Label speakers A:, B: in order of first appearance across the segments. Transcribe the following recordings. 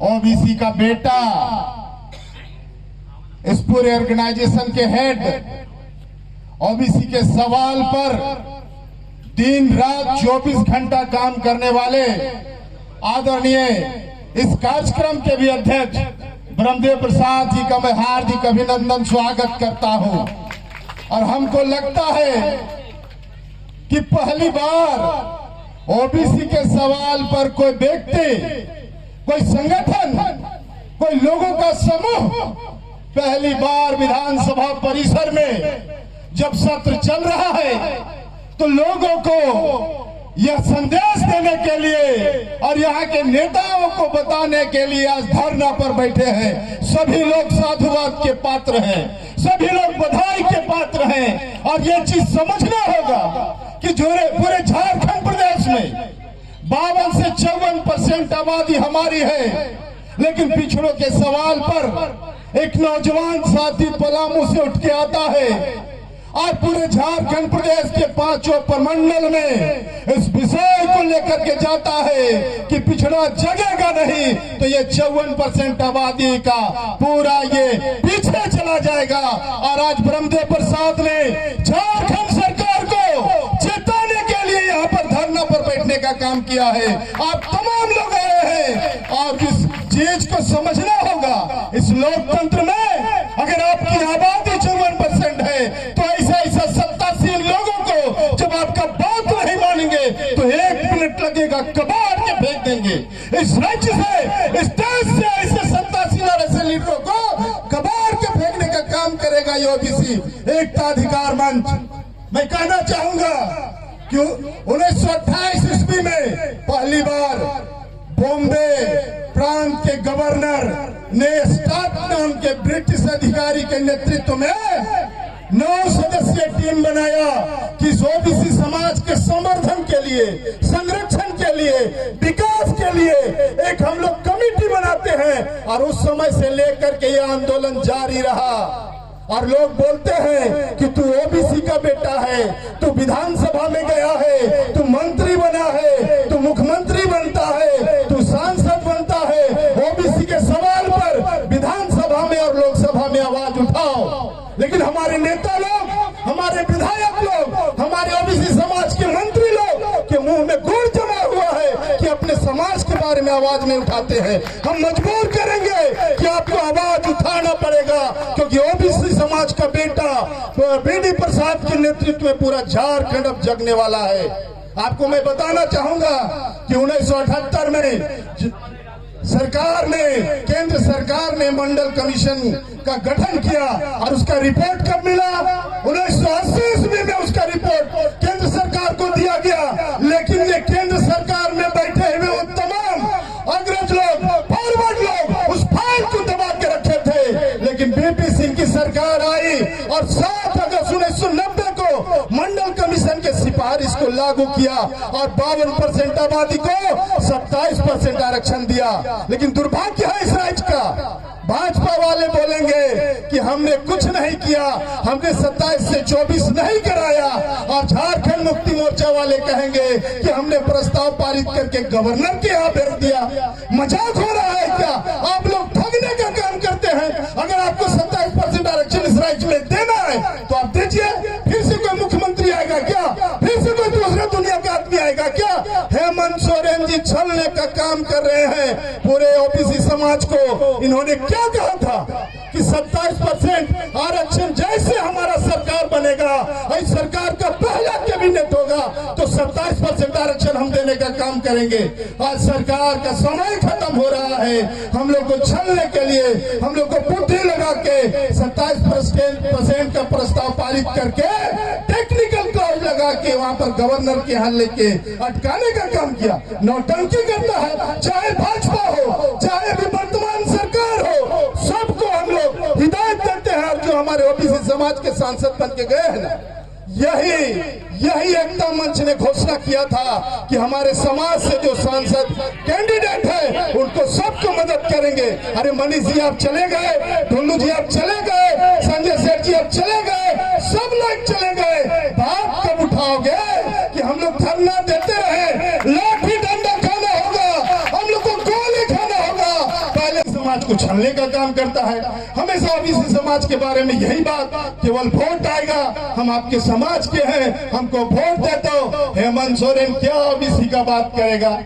A: OBC का बेटा, इस पूरे ऑर्गेनाइजेशन के हेड, ओबीसी के सवाल पर दिन रात 24 घंटा काम करने वाले आदरणीय इस कार्यक्रम के भी अध्यक्ष ब्रह्मदेव प्रसाद जी का मैं हार्दिक अभिनंदन स्वागत करता हूं। और हमको लगता है कि पहली बार ओबीसी के सवाल पर कोई व्यक्ति, कोई संगठन, कोई लोगों का समूह पहली बार विधानसभा परिसर में जब सत्र चल रहा है तो लोगों को यह संदेश देने के लिए और यहाँ के नेताओं को बताने के लिए आज धरना पर बैठे हैं। सभी लोग साधुवाद के पात्र हैं, सभी लोग बधाई के पात्र हैं। और ये चीज समझना होगा कि पूरे झारखंड प्रदेश में 52 से 54% आबादी हमारी है, लेकिन पिछड़ों के सवाल पर एक नौजवान साथी पलामू से उठ के आता है और पूरे झारखंड प्रदेश के 5 प्रमंडल में इस विषय को लेकर के जाता है कि पिछड़ा जगेगा नहीं तो ये 54% आबादी का पूरा ये पीछे चला जाएगा। और आज ब्रह्मदेव प्रसाद ने झारखंड सरकार को चेताने के लिए यहाँ पर धरना पर बैठने का काम किया है। आप तमाम लोग आए हैं और इस चीज को समझना होगा, इस लोकतंत्र में अगर आपकी आबादी 54% है तो ऐसा सत्तासीन लोगों को जब आपका बात नहीं मानेंगे तो 1 मिनट लगेगा, कबाड़ के फेंक देंगे। इस राज्य से, इस देश से ऐसे सत्तासीन और ऐसे लीडरों को कबाड़ के फेंकने का काम करेगा ये ओबीसी एकता अधिकार मंच। मैं कहना चाहूंगा कि 1928 ईस्वी में पहली बार बॉम्बे प्रांत के गवर्नर ने स्टार्क नाम के ब्रिटिश अधिकारी के नेतृत्व में 9 सदस्यीय टीम बनाया कि ओबीसी समाज के संवर्धन के लिए, संरक्षण के लिए, विकास के लिए एक हम लोग कमेटी बनाते हैं। और उस समय से लेकर के यह आंदोलन जारी रहा। और लोग बोलते हैं कि तू ओबीसी का बेटा है, तू विधानसभा में गया है, तू मंत्री बना है, तू मुख्यमंत्री बनता है, तू सांसद बनता है, ओबीसी के सवाल पर विधानसभा में और लोकसभा में आवाज उठाओ। लेकिन हमारे नेता लोग, हमारे विधायक लोग, हमारे ओबीसी समाज के मंत्री लोग के मुंह में गुड़ जमा हुआ है कि अपने समाज के बारे में आवाज नहीं उठाते हैं। हम मजबूर करेंगे कि आपको आवाज उठाना पड़ेगा, क्योंकि ओबीसी समाज का बेटा बीडी प्रसाद के नेतृत्व में पूरा झारखंड अब जगने वाला है। आपको मैं बताना चाहूंगा कि 1978 में सरकार ने, केंद्र सरकार ने मंडल कमीशन का गठन किया और उसका रिपोर्ट कब मिला? 1980 ईस्वी में उसका रिपोर्ट केंद्र सरकार को दिया गया। लेकिन ये केंद्र सरकार में बैठे हुए वो तमाम अंग्रेज लोग, फॉरवर्ड लोग उस फाइल को दबा के रखे थे। लेकिन बीपी सिंह की सरकार आई और 7 अगस्त 1990 को मंडल कमीशन के सिफारिश को लागू किया और 52% आबादी को 27% आरक्षण दिया। लेकिन दुर्भाग्य है इस राज्य का, भाजपा वाले बोलेंगे कि हमने कुछ नहीं किया, हमने 27 से 24 नहीं कराया। और झारखंड मुक्ति मोर्चा वाले कहेंगे कि हमने प्रस्ताव पारित करके गवर्नर के यहाँ भेज दिया। मजाक हो रहा है क्या? आप लोग ठगने का काम करते हैं। अगर आपको 27% आरक्षण इस राज्य में देना है तो आप दीजिए। फिर से कोई मुख्यमंत्री आएगा क्या? फिर से कोई दूसरे दुनिया का आदमी आएगा क्या? हेमंत सोरेन जी छलने का काम कर रहे हैं पूरे ओबीसी समाज को। इन्होंने क्या कहा था कि 27% आरक्षण जैसे हमारा सरकार बनेगा, इस सरकार का पहला कैबिनेट होगा तो 27% आरक्षण हम देने का काम करेंगे। आज सरकार का समय खत्म हो रहा है। हम लोग को छलने के लिए, हम लोग को बुद्धि लगा के 27% का प्रस्ताव पारित करके टेक्निकल क्लॉज लगा के वहां पर गवर्नर के यहाँ लेके अटकाने का काम किया। नौटंकी करता है, चाहे भाजपा हो, चाहे भी वर्तमान सरकार हो, सबको हम लोग हिदायत देते हैं। जो हमारे ओबीसी समाज के सांसद बन के गए हैं ना, यही एकता मंच ने घोषणा किया था कि हमारे समाज से जो सांसद कैंडिडेट है उनको सबको मदद करेंगे। अरे मनीष जी आप चले गए, ढुल्लू जी आप चले गए, संजय सेठ जी आप चले गए, सब लोग चले गए। बात कब उठाओगे कि हम लोग धरना देते रहे? लाठी डंडा खाना होगा, हम लोग को गोली खाना होगा। समाज को छलने का काम करता है। हमेशा ओबीसी समाज के बारे में यही बात, केवल वोट आएगा हम आपके समाज के हैं, हमको वोट दे दो। हेमंत सोरेन क्या ओबीसी का बात करेगा?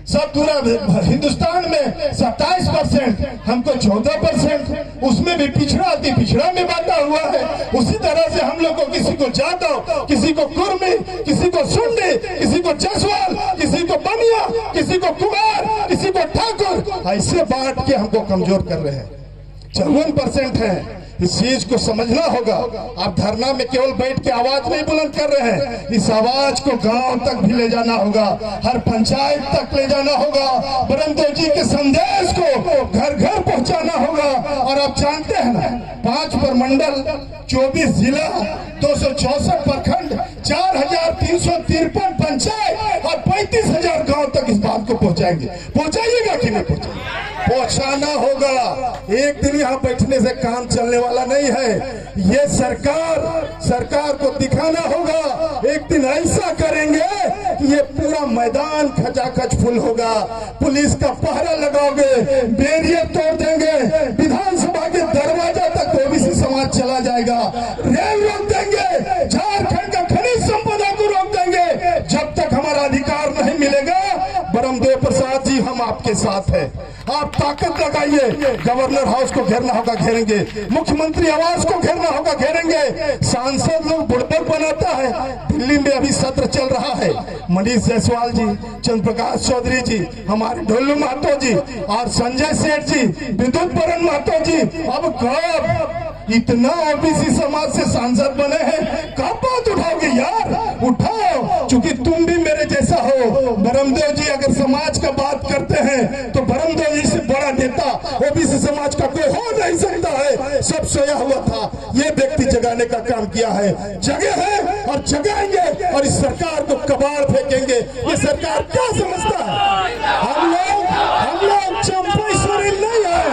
A: सब पूरा हिंदुस्तान में 27%, हमको 14%, उसमें भी पिछड़ा अति पिछड़ा में बांटा हुआ है। उसी तरह से हम लोग को किसी को जादव, किसी को कुर्मी, किसी को सुंडी, किसी को जसवाल, किसी को बनिया, किसी को कुमार, किसी को ठाकुर, ऐसे बांट के हमको कमजोर कर रहे हैं। 54% है। इस चीज को समझना होगा। आप धरना में केवल बैठ के आवाज नहीं बुलंद कर रहे हैं, इस आवाज को गांव तक भी ले जाना होगा, हर पंचायत तक ले जाना होगा। बरमदेव जी के संदेश को घर घर पहुंचाना होगा। और आप जानते हैं ना, 5 प्रमंडल, 24 जिला, 264 प्रखंड, 4353 पंचायत और 35,000 गांव तक इस बात को पहुंचाएंगे। पहुंचाइएगा कि नहीं पहुंचाइएगा? पहुंचाना होगा। एक दिन यहाँ बैठने से काम चलने वाला नहीं है। ये सरकार को दिखाना होगा। एक दिन ऐसा करेंगे कि ये पूरा मैदान खचाखच फुल होगा। पुलिस का पहरा लगाओगे, बैरियर तोड़ देंगे, विधानसभा के दरवाजा तक ओबीसी समाज चला जाएगा। रेल रोक देंगे, झारखंड का खनिज संपदा को रोक देंगे। जब तक हमारा अधिकार नहीं मिलेगा, बरमदेव प्रसाद जी हम आपके साथ हैं। आप ताकत लगाइए। गवर्नर हाउस को घेरना होगा, घेरेंगे। मुख्यमंत्री आवास को घेरना होगा, घेरेंगे। सांसद लोग बुड़बक बनाता है। दिल्ली में अभी सत्र चल रहा है। मनीष जायसवाल जी, चंद्र प्रकाश चौधरी जी, हमारे ढोलू महतो जी और संजय सेठ जी, विद्युत बरन महतो जी, अब कब इतना ओबीसी समाज से सांसद बने हैं? कब बात उठाओगे यार? उठाओ, चूंकि तुम भी मेरे जैसा हो। बरमदेव जी अगर समाज का बात करते हैं तो बरमदेव जी से बड़ा नेता ओबीसी समाज का कोई हो नहीं सकता है। सब सोया हुआ था, ये व्यक्ति जगाने का काम किया है। जगे हैं और जगाएंगे और इस सरकार को कबाड़ फेंकेंगे। ये सरकार क्या समझता है? हम लोग चंपा सोरेन नहीं है,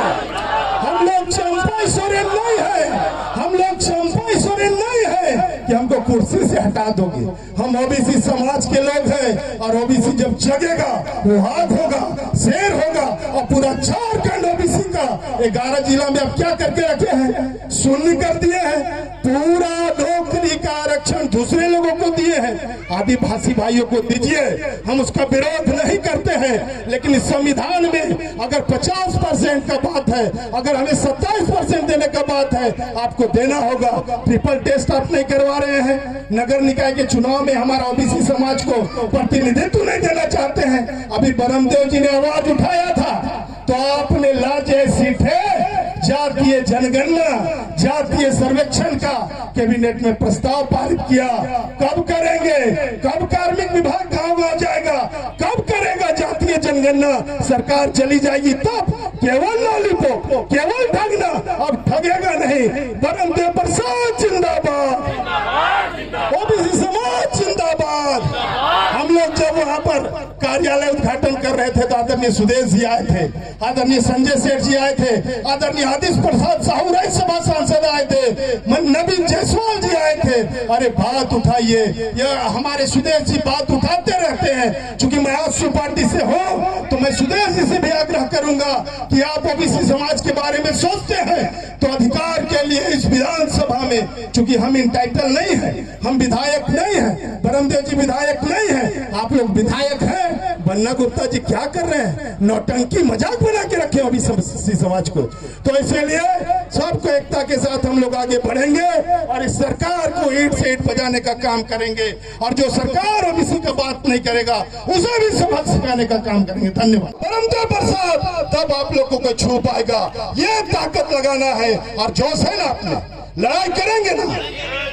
A: हम लोग चंपा सोरेन नहीं है, हम लोग चंपा सोरेन नहीं है कि हमको कुर्सी से हटा दोगे। हम ओबीसी समाज के लोग हैं और ओबीसी जब जगेगा वो हाथ होगा, शेर होगा। और पूरा झारखंड ओबीसी का 11 जिला में अब क्या करके रखे हैं? शून्य कर दिए हैं। पूरा नौकरी का आरक्षण दूसरे लोगों को दिए हैं। आदिवासी भाइयों को दीजिए, हम उसका विरोध नहीं करते हैं। लेकिन इस संविधान में अगर 50% का बात है, अगर हमें 27% देने का बात है, आपको देना होगा। ट्रिपल टेस्ट आप नहीं करवा रहे हैं। नगर निकाय के चुनाव में हमारा ओबीसी समाज को प्रतिनिधित्व नहीं देना चाहते हैं। अभी बरमदेव जी ने आवाज उठाया था तो आपने लाजे सीटे जातीय जनगणना, जातीय सर्वेक्षण का कैबिनेट में प्रस्ताव पारित किया। कब करेंगे? कब कार्मिक विभाग गांव-गांव जाएगा? कब करेगा जातीय जनगणना? सरकार चली जाएगी तब। केवल लॉलीपॉप, केवल ठगना, अब ठगेगा नहीं। बरमदेव प्रसाद जिंदाबाद, ओबीसी समाज जिंदाबाद। हम लोग जब वहां पर कार्यालय उद्घाटन कर रहे थे तो आदरणीय सुदेश जी आए थे, आदरणीय संजय सेठ जी आए थे, आदरणीय आदिश प्रसाद साहू राज्यसभा सांसद आए थे, नवीन जायसवाल जी आए थे। अरे बात उठाइए। यह हमारे सुदेश जी बात उठाते रहते हैं। चूंकि मैं आजसू पार्टी से हूँ तो मैं सुदेश जी से भी आग्रह करूंगा कि आप ओबीसी समाज के बारे में सोचते हैं तो अधिकार के लिए इस विधानसभा में, चूंकि हम इंटाइटल नहीं है, हम विधायक नहीं है, बरमदेव जी विधायक नहीं है, आप लोग विधायक हैं। बन्ना गुप्ता जी क्या कर रहे हैं? नौटंकी मजाक बना के रखे ओबीसी समाज को। तो इसलिए सबको एकता के साथ हम लोग आगे बढ़ेंगे और इस सरकार को ईंट से ईंट बजाने का काम करेंगे। और जो सरकार ओबीसी का बात नहीं करेगा उसे भी सबक सिखाने का काम करेंगे। धन्यवाद। बरमदेव प्रसाद तब आप लोगों को छू पाएगा। ये ताकत लगाना है और जोश है ना, अपना लड़ाई करेंगे ना।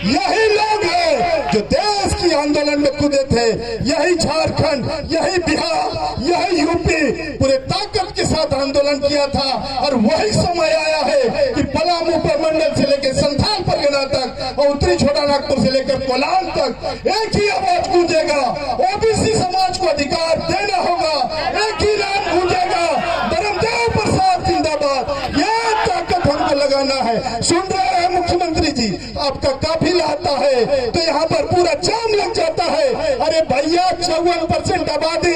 A: यही लोग हैं जो देश की आंदोलन में कूदे थे। यही झारखंड, यही बिहार, यही यूपी पूरे ताकत के साथ आंदोलन किया था। और वही समय आया है कि पलामू प्रमंडल से लेकर संथाल परगना तक और उत्तरी छोटा नागपुर से लेकर कोलान तक एक ही आवाज गूंजेगा। ओबीसी समाज को अधिकार देना होगा। एक ही नाम गूंजेगा, बरमदेव प्रसाद जिंदाबाद। यह ताकत हमको लगाना है। सुन रहे हैं मुख्यमंत्री जी, आपका काफिला आता है तो यहाँ पर पूरा जाम लग जाता है। अरे भैया 54% आबादी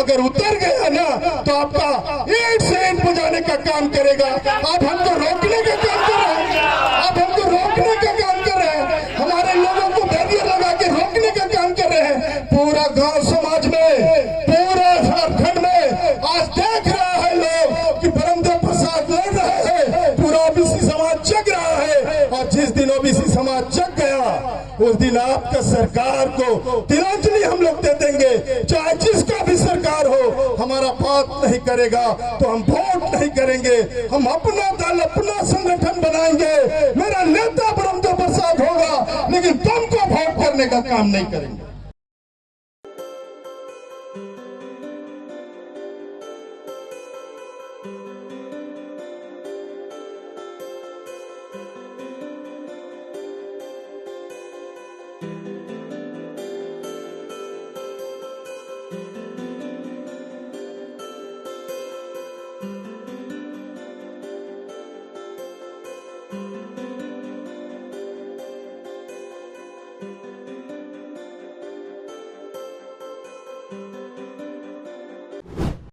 B: अगर उतर गया ना तो आपका ईंट से ईंट बजाने का काम करेगा। आप हमको रोकने का काम कर रहे हैं, आप हमको रोकने का काम कर रहे हैं, हमारे लोगों को बैरियर लगा के रोकने का काम कर रहे हैं। पूरा गांव समाज में, पूरा झारखंड में आज देख रहा है लोग कि ब्रह्मदेव प्रसाद लड़ रहे हैं, पूरा ओबीसी समाज जग रहा है। और जिस दिन ओबीसी समाज जग गया उस दिन आपका सरकार को तिलांजलि हम लोग दे देंगे। चाहे जिसका भी सरकार हो, हमारा बात नहीं करेगा तो हम वोट नहीं करेंगे, हम अपना दल अपना संगठन बनाएंगे। मेरा नेता ब्रह्मदेव प्रसाद होगा, लेकिन तुमको वोट करने का काम नहीं करेंगे।